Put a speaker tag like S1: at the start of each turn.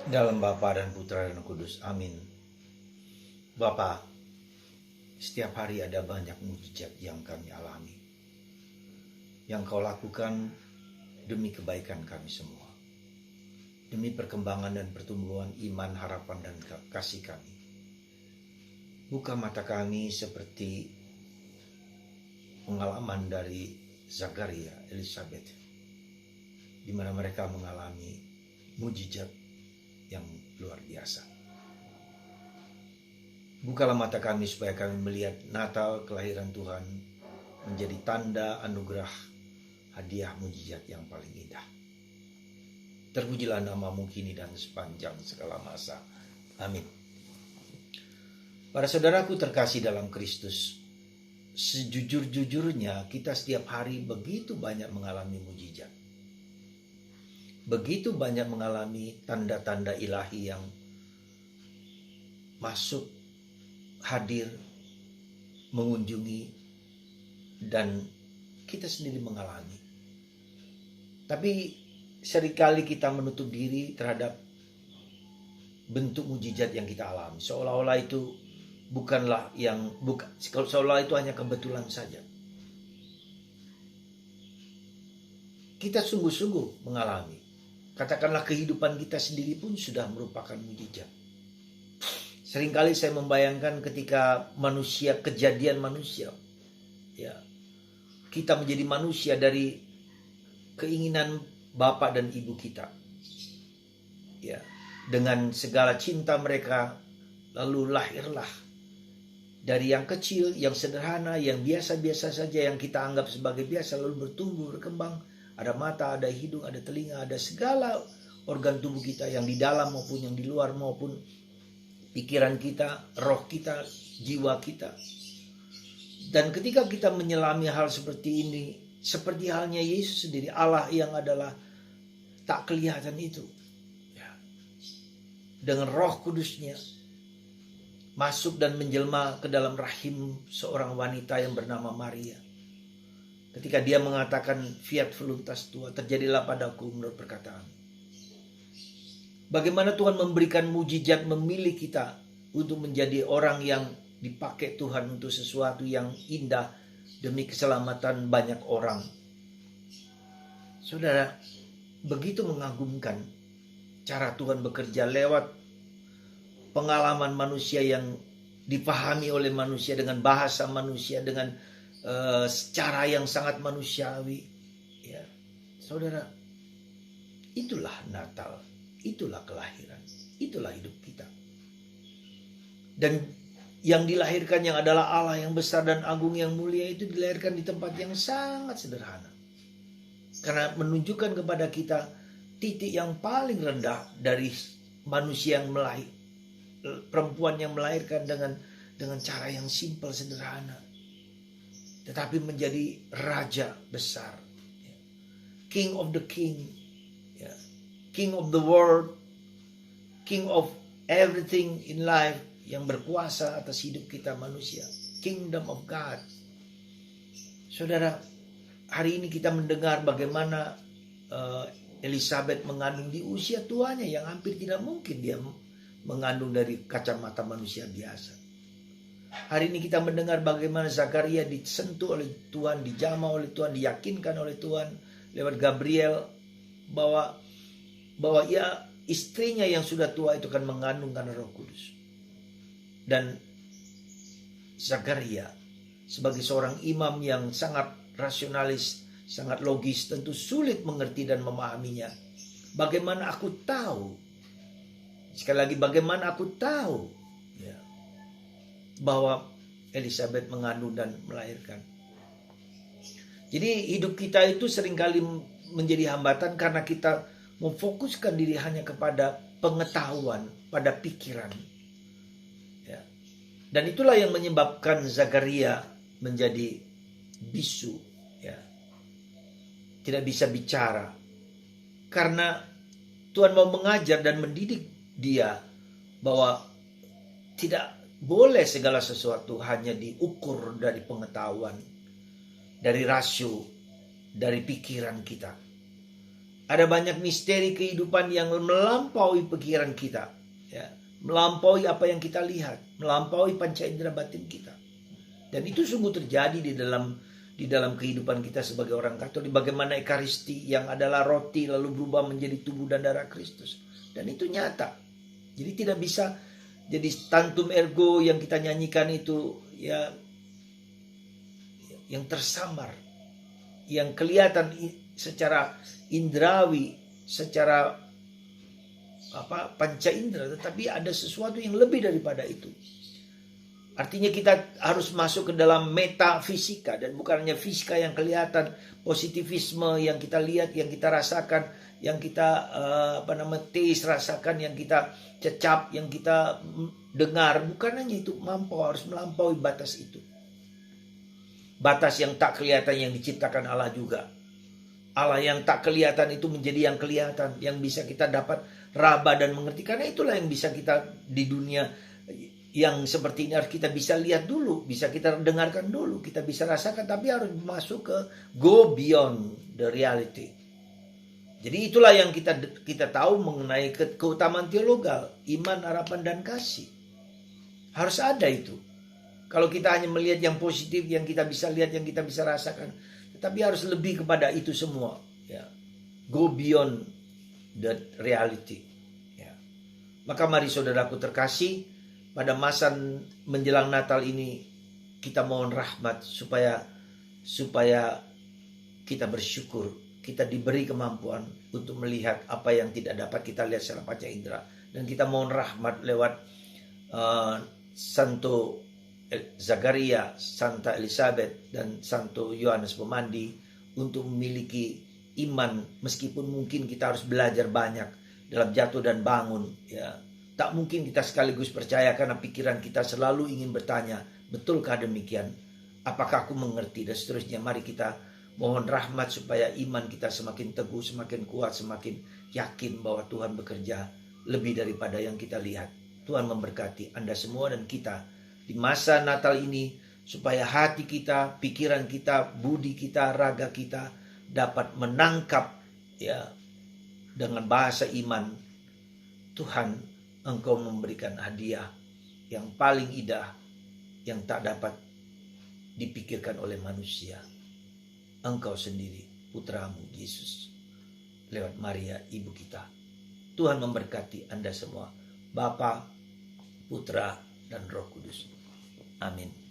S1: Dalam Bapa dan Putra dan Kudus. Amin. Bapa, setiap hari ada banyak mujizat yang kami alami, yang Kau lakukan demi kebaikan kami semua, demi perkembangan dan pertumbuhan iman, harapan, dan kasih kami. Buka mata kami seperti pengalaman dari Zakaria, Elizabeth, di mana mereka mengalami mujizat yang luar biasa. Bukalah mata kami supaya kami melihat Natal kelahiran Tuhan menjadi tanda anugerah hadiah mujizat yang paling indah. Terpujilah namamu kini dan sepanjang segala masa. Amin. Para saudaraku terkasih dalam Kristus, sejujur-jujurnya kita setiap hari begitu banyak mengalami mujizat. Begitu banyak mengalami tanda-tanda ilahi yang masuk, hadir, mengunjungi, dan kita sendiri mengalami. Tapi seringkali kita menutup diri terhadap bentuk mujizat yang kita alami. Seolah-olah itu seolah itu hanya kebetulan saja. Kita sungguh-sungguh mengalami. Katakanlah kehidupan kita sendiri pun sudah merupakan mujizat. Seringkali saya membayangkan ketika kejadian manusia, ya, kita menjadi manusia dari keinginan bapak dan ibu kita, ya, dengan segala cinta mereka, lalu lahirlah dari yang kecil, yang sederhana, yang biasa-biasa saja, yang kita anggap sebagai biasa, lalu bertumbuh, berkembang. Ada mata, ada hidung, ada telinga, ada segala organ tubuh kita yang di dalam maupun yang di luar, maupun pikiran kita, roh kita, jiwa kita. Dan ketika kita menyelami hal seperti ini, seperti halnya Yesus sendiri, Allah yang adalah tak kelihatan itu, ya, dengan Roh Kudusnya masuk dan menjelma ke dalam rahim seorang wanita yang bernama Maria. Ketika dia mengatakan fiat voluntas tua, terjadilah padaku menurut perkataan. Bagaimana Tuhan memberikan mujizat, memilih kita untuk menjadi orang yang dipakai Tuhan untuk sesuatu yang indah demi keselamatan banyak orang. Saudara, begitu mengagumkan cara Tuhan bekerja lewat pengalaman manusia yang dipahami oleh manusia, dengan bahasa manusia, dengan secara yang sangat manusiawi, ya. Saudara, itulah Natal, itulah kelahiran, itulah hidup kita. Dan yang dilahirkan yang adalah Allah yang besar dan agung yang mulia itu dilahirkan di tempat yang sangat sederhana, karena menunjukkan kepada kita titik yang paling rendah dari manusia yang perempuan yang melahirkan dengan cara yang simpel, sederhana, tetapi menjadi raja besar, king of the king, king of the world, king of everything in life, yang berkuasa atas hidup kita manusia, kingdom of God. Saudara, hari ini kita mendengar bagaimana Elizabeth mengandung di usia tuanya yang hampir tidak mungkin dia mengandung dari kacamata manusia biasa. Hari ini kita mendengar bagaimana Zakaria disentuh oleh Tuhan, dijamah oleh Tuhan, diyakinkan oleh Tuhan lewat Gabriel bahwa ia, istrinya yang sudah tua itu akan mengandung karena Roh Kudus. Dan Zakaria sebagai seorang imam yang sangat rasionalis, sangat logis, tentu sulit mengerti dan memahaminya. Bagaimana aku tahu? Sekali lagi, bagaimana aku tahu, ya, bahwa Elizabeth mengandung dan melahirkan? Jadi hidup kita itu seringkali menjadi hambatan karena kita memfokuskan diri hanya kepada pengetahuan, pada pikiran, ya. Dan itulah yang menyebabkan Zakaria menjadi bisu, ya, tidak bisa bicara, karena Tuhan mau mengajar dan mendidik dia bahwa tidak boleh segala sesuatu hanya diukur dari pengetahuan, dari rasio, dari pikiran kita. Ada banyak misteri kehidupan yang melampaui pikiran kita, ya, melampaui apa yang kita lihat, melampaui panca indera batin kita. Dan itu sungguh terjadi di dalam kehidupan kita sebagai orang Katolik. Bagaimana Ekaristi yang adalah roti lalu berubah menjadi tubuh dan darah Kristus. Dan itu nyata. Jadi tidak bisa jadi tantum ergo yang kita nyanyikan itu ya yang tersamar, yang kelihatan secara indrawi, secara panca indera, tetapi ada sesuatu yang lebih daripada itu. Artinya kita harus masuk ke dalam metafisika, dan bukan hanya fisika yang kelihatan, positivisme yang kita lihat, yang kita rasakan, yang kita taste rasakan, yang kita cecap, yang kita dengar. Bukan hanya itu, harus melampaui batas itu. Batas yang tak kelihatan yang diciptakan Allah juga. Allah yang tak kelihatan itu menjadi yang kelihatan, yang bisa kita dapat raba dan mengerti. Karena itulah yang bisa kita di dunia yang seperti ini harus kita bisa lihat dulu, bisa kita dengarkan dulu, kita bisa rasakan, tapi harus masuk ke go beyond the reality. Jadi itulah yang kita tahu mengenai keutamaan teologal, iman, harapan, dan kasih. Harus ada itu. Kalau kita hanya melihat yang positif, yang kita bisa lihat, yang kita bisa rasakan, tetapi harus lebih kepada itu semua. Ya. Go beyond the reality. Ya. Maka mari saudaraku terkasih, pada masa menjelang Natal ini kita mohon rahmat supaya kita bersyukur, kita diberi kemampuan untuk melihat apa yang tidak dapat kita lihat secara panca indera, dan kita mohon rahmat lewat Santo Zakaria, Santa Elizabeth, dan Santo Yohanes Pemandi untuk memiliki iman, meskipun mungkin kita harus belajar banyak dalam jatuh dan bangun, ya. Tak mungkin kita sekaligus percaya karena pikiran kita selalu ingin bertanya, betulkah demikian? Apakah aku mengerti? Dan seterusnya. Mari kita mohon rahmat supaya iman kita semakin teguh, semakin kuat, semakin yakin bahwa Tuhan bekerja lebih daripada yang kita lihat. Tuhan memberkati Anda semua dan kita di masa Natal ini, supaya hati kita, pikiran kita, budi kita, raga kita dapat menangkap, ya, dengan bahasa iman, Tuhan, Engkau memberikan hadiah yang paling indah, yang tak dapat dipikirkan oleh manusia. Engkau sendiri, putramu Yesus, lewat Maria ibu kita. Tuhan memberkati Anda semua, Bapa, Putra, dan Roh Kudus. Amin.